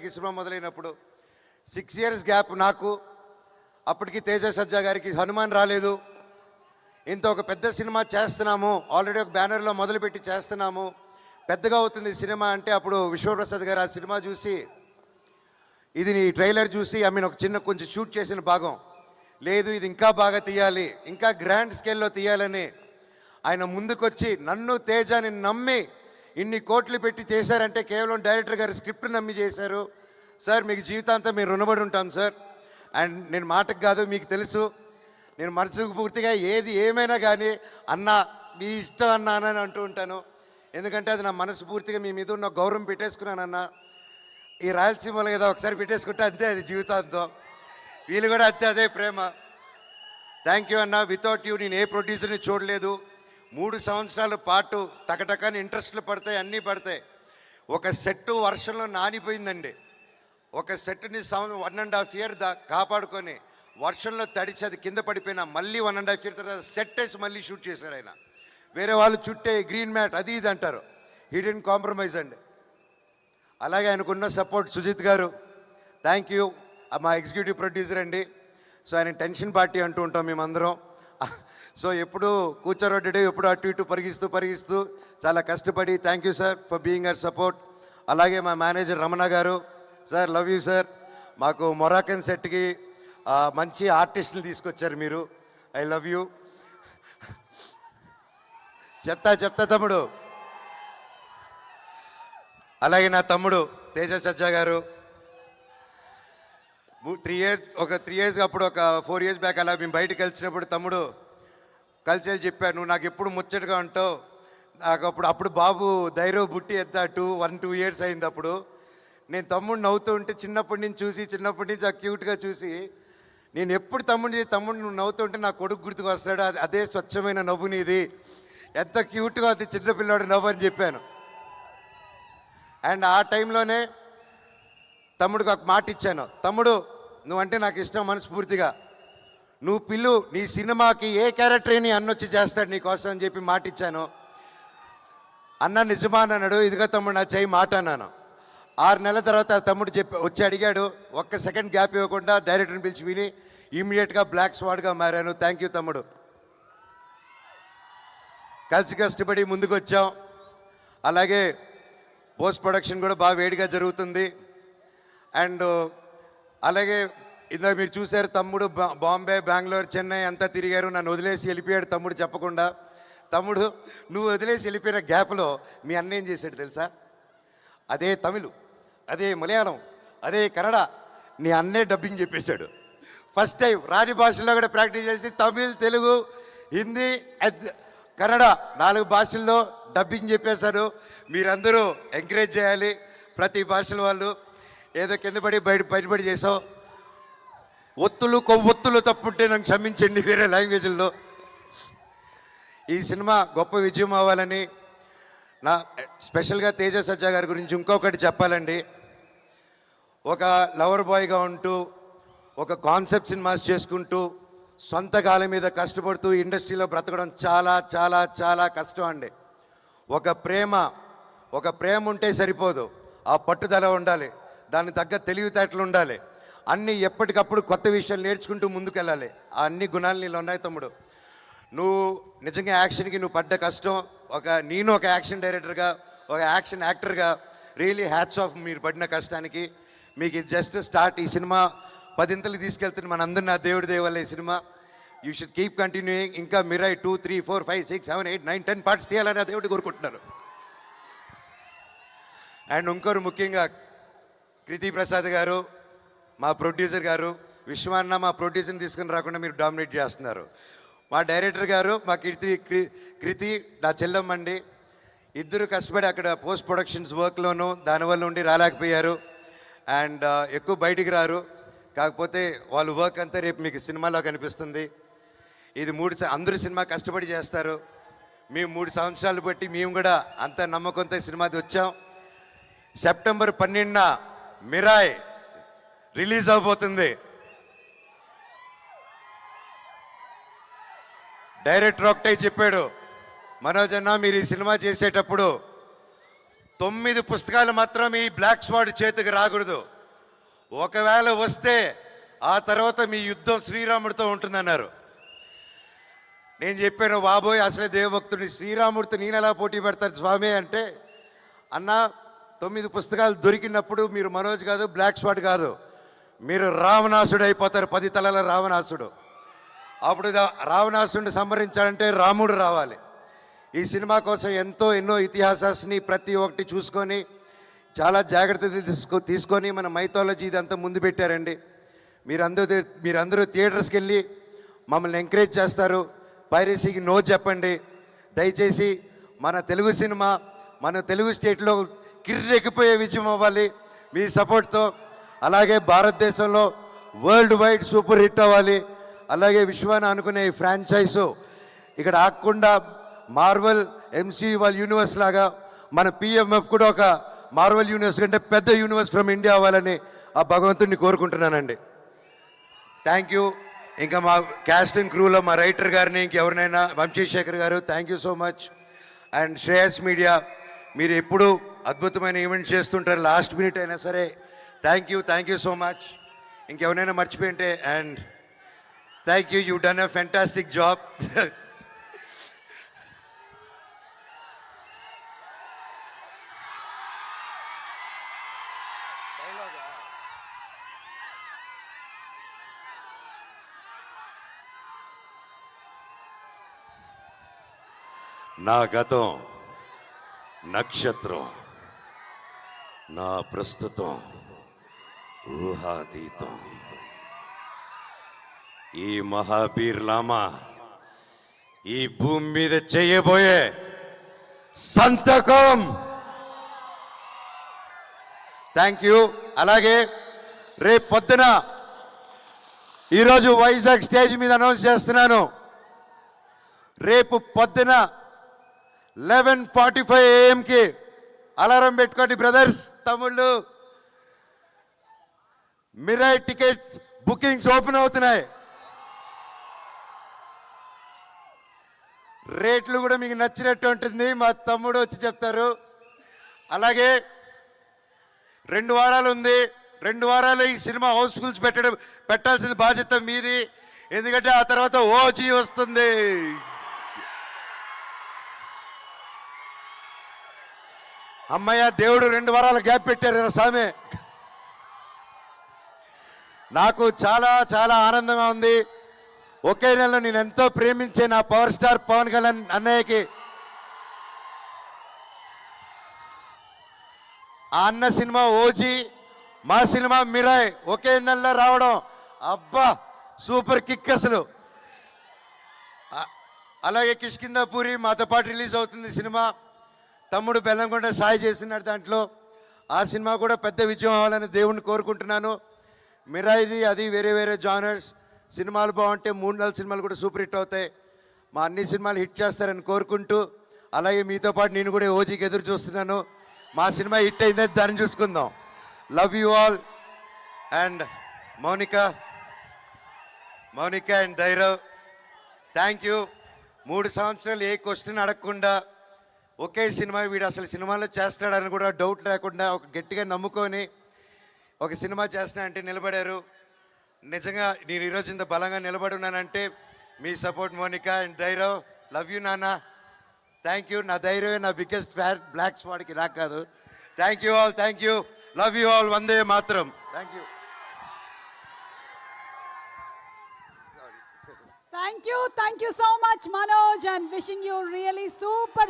ఈ cinema మొదలైనప్పుడు 6 years gap నాకు. అప్పటికి తేజ సజ్జా గారికి హనుమాన్ రాలేదు. ఇంత ఒక పెద్ద సినిమా చేస్తున్నాము, ఆల్రెడీ ఒక బ్యానర్లో మొదలుపెట్టి చేస్తున్నాము, పెద్దగా అవుతుంది సినిమా అంటే అప్పుడు విశ్వప్రసాద్ గారు ఆ సినిమా చూసి, ఇది నీ ట్రైలర్ చూసి ఒక కొంచెం షూట్ చేసిన భాగం లేదు, ఇది ఇంకా బాగా తీయాలి, ఇంకా గ్రాండ్ స్కేల్లో తీయాలని ఆయన ముందుకొచ్చి నన్ను తేజాని నమ్మి ఇన్ని కోట్లు పెట్టి చేశారంటే కేవలం డైరెక్టర్ గారు స్క్రిప్ట్ నమ్మి చేశారు. సార్ మీకు జీవితాంతం మీరు రుణపడి ఉంటాం సార్. అండ్ నేను మాటకు కాదు, మీకు తెలుసు నేను మనసుకు పూర్తిగా ఏది ఏమైనా కానీ అన్న మీ ఇష్టం అన్నా అని అంటూ ఉంటాను. ఎందుకంటే అది నా మనసు పూర్తిగా మీ మీద ఉన్న గౌరవం పెట్టేసుకున్నానన్న. ఈ రాయలసీమలో ఏదో ఒకసారి పెట్టేసుకుంటే అంతే, అది జీవితాంతం. వీళ్ళు కూడా అంతే, అదే ప్రేమ. థ్యాంక్ యూ అన్న. వితౌట్ యూ నేను ఏ ప్రొడ్యూసర్ని చూడలేదు. 3 సంవత్సరాల పాటు టకటకని ఇంట్రెస్ట్లు పడతాయి, అన్నీ పడతాయి. ఒక సెట్ వర్షంలో నానిపోయిందండి. ఒక సెట్ని 1.5 year కాపాడుకొని వర్షంలో తడిచి అది కింద పడిపోయినా మళ్ళీ 1.5 year తర్వాత సెట్ వేసి మళ్ళీ షూట్ చేశారు ఆయన. వేరే వాళ్ళు చుట్టే గ్రీన్ మ్యాట్ అది ఇది అంటారు, హీ డిడ్ంట్ కాంప్రమైజ్ అండి. అలాగే ఆయనకున్న సపోర్ట్ సుజిత్ గారు, థ్యాంక్ యూ. మా ఎగ్జిక్యూటివ్ ప్రొడ్యూసర్ అండి. సో ఆయన టెన్షన్ పార్టీ అంటూ ఉంటాం మేమందరం. సో ఎప్పుడు కూర్చోరొడ్డు, ఎప్పుడు అటు ఇటు పరిగిస్తూ చాలా కష్టపడి, thank you sir for being our support. అలాగే మా మేనేజర్ రమణ గారు, సార్ లవ్ యూ సార్. మాకు మొరాకన్ సెట్కి మంచి ఆర్టిస్టులు తీసుకొచ్చారు మీరు, ఐ లవ్ యూ. చెప్తా తమ్ముడు. అలాగే నా తమ్ముడు తేజ సజ్జా గారు 3 years అప్పుడు ఒక 4 years బ్యాక్ అలా మేము బయటకు కలిసినప్పుడు తమ్ముడు కలిసి చెప్పాను, నువ్వు నాకు ఎప్పుడు ముచ్చటగా ఉంటావు. నాకు అప్పుడు బాబు ధైర్యం బుట్టి ఎత్తా 1-2 years అయింది. అప్పుడు నేను తమ్ముడు నవ్వుతూ ఉంటే చిన్నప్పటి నుంచి ఆ క్యూట్గా చూసి నేను ఎప్పుడు తమ్ముడు నువ్వు నవ్వుతూ ఉంటే నా కొడుకు గుర్తుకు వస్తాడు, అదే స్వచ్ఛమైన నవ్వు నీది, ఎంత క్యూట్గా అది చిన్నపిల్లాడు నవ్వు అని చెప్పాను. అండ్ ఆ టైంలోనే తమ్ముడికి ఒక మాట ఇచ్చాను, తమ్ముడు నువ్వంటే నాకు ఇష్టం మనస్ఫూర్తిగా, నువ్వు పిల్లు, నీ సినిమాకి ఏ క్యారెక్టర్ నీ అన్నొచ్చి చేస్తాడు నీకోసం అని చెప్పి మాట ఇచ్చాను. అన్న నిజమా అని అన్నాడు. ఇదిగో తమ్ముడు నా చేయి మాట అన్నాను. 6 నెలల తర్వాత తమ్ముడు వచ్చి అడిగాడు. ఒక్క సెకండ్ గ్యాప్ ఇవ్వకుండా డైరెక్టర్ని పిలిచి విని ఇమీడియట్గా బ్లాక్ స్వాడ్గా మారాను. థ్యాంక్ యూ తమ్ముడు. కలిసి కష్టపడి ముందుకు వచ్చాం. అలాగే పోస్ట్ ప్రొడక్షన్ కూడా బాగా వేడిగా జరుగుతుంది. అండ్ అలాగే ఇందాక మీరు చూశారు, తమ్ముడు బాంబే, బెంగళూరు, చెన్నై అంతా తిరిగారు. నన్ను వదిలేసి వెళ్ళిపోయాడు తమ్ముడు చెప్పకుండా. తమ్ముడు నువ్వు వదిలేసి వెళ్ళిపోయిన గ్యాప్లో మీ అన్న ఏం చేశాడు తెలుసా? అదే తమిళ్, అదే మలయాళం, అదే కన్నడ నీ అన్నే డబ్బింగ్ చెప్పేశాడు. ఫస్ట్ టైం రాని భాషల్లో కూడా ప్రాక్టీస్ చేసి తమిళ్, తెలుగు, హిందీ, కన్నడ 4 భాషల్లో డబ్బింగ్ చెప్పేశారు. మీరందరూ ఎంకరేజ్ చేయాలి. ప్రతి భాషల వాళ్ళు ఏదో కింద పడి బయటపడి చేసాం. కొవ్వొత్తులు తప్పుంటే నాకు క్షమించండి వేరే లాంగ్వేజ్ల్లో. ఈ సినిమా గొప్ప విజయం అవ్వాలని నా స్పెషల్గా తేజ సజ్జా గారి గురించి ఇంకొకటి చెప్పాలండి. ఒక లవర్ బాయ్గా ఉంటూ ఒక కాన్సెప్ట్ సినిమాస్ చేసుకుంటూ సొంత కాలం మీద కష్టపడుతూ ఇండస్ట్రీలో బ్రతకడం చాలా చాలా చాలా కష్టం అండి. ఒక ప్రేమ ఉంటే సరిపోదు, ఆ పట్టుదల ఉండాలి, దానికి తగ్గ తెలివితేటలు ఉండాలి, అన్నీ ఎప్పటికప్పుడు కొత్త విషయాలు నేర్చుకుంటూ ముందుకెళ్ళాలి. ఆ అన్ని గుణాలు నీళ్ళు ఉన్నాయి తమ్ముడు. నువ్వు నిజంగా యాక్షన్కి నువ్వు పడ్డ కష్టం, నేను ఒక యాక్షన్ డైరెక్టర్గా, ఒక యాక్షన్ యాక్టర్గా రియలీ హ్యాట్స్ ఆఫ్ మీరు పడిన కష్టానికి. మీకు ఇది జస్ట్ స్టార్ట్. ఈ సినిమా 10 ఇంతలు తీసుకెళ్తుంది మనందరూ, నా దేవుడి దేవల్ల ఈ cinema. You should keep continuing. ఇంకా మిరాయి 2, 3, 4, 5, 6, 7, 8, 9, 10 పార్ట్స్ తీయాలని ఆ దేవుడి కోరుకుంటున్నారు. అండ్ ఇంకోరు ముఖ్యంగా కృతి ప్రసాద్ గారు, మా ప్రొడ్యూసర్ గారు. విశ్వాన్న మా ప్రొడ్యూసర్ని తీసుకుని రాకుండా మీరు డామినేట్ చేస్తున్నారు. మా డైరెక్టర్ గారు, మా కృతి నా చెల్లమ్మండి. ఇద్దరు కష్టపడి అక్కడ పోస్ట్ ప్రొడక్షన్స్ వర్క్లోనూ దానివల్ల ఉండి రాలేకపోయారు. అండ్ ఎక్కువ బయటికి రారు. కాకపోతే వాళ్ళు వర్క్ అంతా రేపు మీకు సినిమాలో కనిపిస్తుంది. ఇది అందరూ సినిమా కష్టపడి చేస్తారు. మేము 3 సంవత్సరాలు బట్టి మేము కూడా అంత నమ్మకంతో సినిమాది వచ్చాం. సెప్టెంబర్ 12న మిరాయ్ రిలీజ్ అవబోతుంది. డైరెక్టర్ ఒకటే చెప్పాడు, మనోజ్ అన్న మీరు ఈ సినిమా చేసేటప్పుడు 9 పుస్తకాలు మాత్రం ఈ బ్లాక్ స్వాడ్ చేతికి రాకూడదు. ఒకవేళ వస్తే ఆ తర్వాత మీ యుద్ధం శ్రీరాముడితో ఉంటుందన్నారు. నేను చెప్పాను, బాబోయ్ అసలే దేవభక్తుడిని, శ్రీరాముడితో నేను ఎలా పోటీ పెడతాను స్వామి అంటే, అన్న 9 పుస్తకాలు దొరికినప్పుడు మీరు మనోజ్ కాదు, బ్లాక్ స్వాడ్ కాదు, మీరు రావణాసుడు అయిపోతారు, 10 తలల రావణాసుడు. అప్పుడు రావణాసుడిని సంహరించాలంటే రాముడు రావాలి. ఈ సినిమా కోసం ఎన్నో ఇతిహాసాన్ని ప్రతి ఒక్కటి చూసుకొని చాలా జాగ్రత్తలు తీసుకొని మన మైథాలజీ ఇదంతా ముందు పెట్టారండి. మీరందరూ థియేటర్స్కి వెళ్ళి మమ్మల్ని ఎంకరేజ్ చేస్తారు. పైరసీకి నో చెప్పండి దయచేసి. మన తెలుగు సినిమా మన తెలుగు స్టేట్లో కిర్రెక్కిపోయే విజయం అవ్వాలి మీ సపోర్ట్తో. అలాగే భారతదేశంలో వరల్డ్ వైడ్ సూపర్ హిట్ అవ్వాలి. అలాగే విశ్వాన్ని అనుకునే ఈ ఫ్రాంచైజు ఇక్కడ ఆగకుండా మార్వెల్ ఎంసీయూ వాళ్ళ యూనివర్స్ లాగా మన పిఎంఎఫ్ కూడా ఒక మార్వెల్ యూనివర్స్ కంటే పెద్ద యూనివర్స్ ఫ్రమ్ ఇండియా అవ్వాలని ఆ భగవంతుడిని కోరుకుంటున్నానండి. Thank you. ఇంకా మా క్యాస్ట్ అండ్ క్రూలో మా రైటర్ గారిని ఇంకెవరినైనా వంశీశేఖర్ గారు thank you so much. And Shreyas media మీరు ఎప్పుడు అద్భుతమైన ఈవెంట్స్ చేస్తుంటారు, లాస్ట్ మినిట్ అయినా సరే థ్యాంక్ యూ సో మచ్. ఇంకెవరైనా మర్చిపోయింటే and thank you done a fantastic job. నా గతం నక్షత్రం, నా ప్రస్తుతం ఊహాతీతం. ఈ మహాబీర్ లామా ఈ భూమి మీద చేయబోయే సంతకం. Thank you. అలాగే రేపు పొద్దున ఈరోజు వైజాగ్ స్టేజ్ మీద అనౌన్స్ చేస్తున్నాను. రేపు పొద్దున 11:45 AM అలారం పెట్టుకోండి బ్రదర్స్, తమ్ముళ్ళు. మిరాయ్ టికెట్స్ బుకింగ్స్ ఓపెన్ అవుతున్నాయి. రేట్లు కూడా మీకు నచ్చినట్టు ఉంటుంది, మా తమ్ముడు వచ్చి చెప్తారు. అలాగే 2 వారాలు ఉంది. 2 వారాలు ఈ సినిమా హౌస్ఫుల్స్ పెట్టాల్సిన బాధ్యత మీది. ఎందుకంటే ఆ తర్వాత ఓజీ వస్తుంది. అమ్మయ్య దేవుడు 2 వారాల గ్యాప్ పెట్టారు కదా స్వామి. నాకు చాలా చాలా ఆనందంగా ఉంది. ఒకే నెలలో నేను ఎంతో ప్రేమించే నా పవర్ స్టార్ పవన్ కళ్యాణ్ అన్నయ్యకి ఆ అన్న సినిమా ఓజీ, మా సినిమా మిరాయ్ ఒకే నెలలో రావడం, అబ్బా సూపర్ కిక్ అసలు. అలాగే కిష్కిందాపూరి మాతో పాటు రిలీజ్ అవుతుంది సినిమా. తమ్ముడు బెల్లంకొండ సాయి చేస్తున్నాడు దాంట్లో. ఆ సినిమా కూడా పెద్ద విజయం అవ్వాలని దేవుణ్ణి కోరుకుంటున్నాను. మిరాయిది అది వేరే జానర్స్. సినిమాలు బాగుంటే 3-4 సినిమాలు కూడా సూపర్ హిట్ అవుతాయి. మా అన్ని సినిమాలు హిట్ చేస్తారని కోరుకుంటూ, అలాగే మీతో పాటు నేను కూడా ఓజీకి ఎదురు చూస్తున్నాను. మా సినిమా హిట్ అయిందని దాన్ని చూసుకుందాం. Love you all. And Mounika and Dhairav thank you. 3 సంవత్సరాలు ఏ క్వశ్చన్ అడగకుండా ఒకే సినిమా వీడు అసలు సినిమాలో చేస్తాడని కూడా డౌట్ లేకుండా ఒక గట్టిగా నమ్ముకొని ఒక సినిమా చేస్తున్నా అంటే నిలబడారు. నిజంగా నేను ఈరోజు ఇంత బలంగా నిలబడి ఉన్నానంటే మీ support Monika and Dhairav. Love you నాన్న. Thank you. నా ధైర్యమే నా బిగ్గెస్ట్ ఫ్యాన్ బ్లాక్ స్వాడ్కి, నాకు కాదు. Thank you all. Thank you. Love you all. వందే మాత్రం. Thank you. Thank you so much, Manoj, and wishing you really super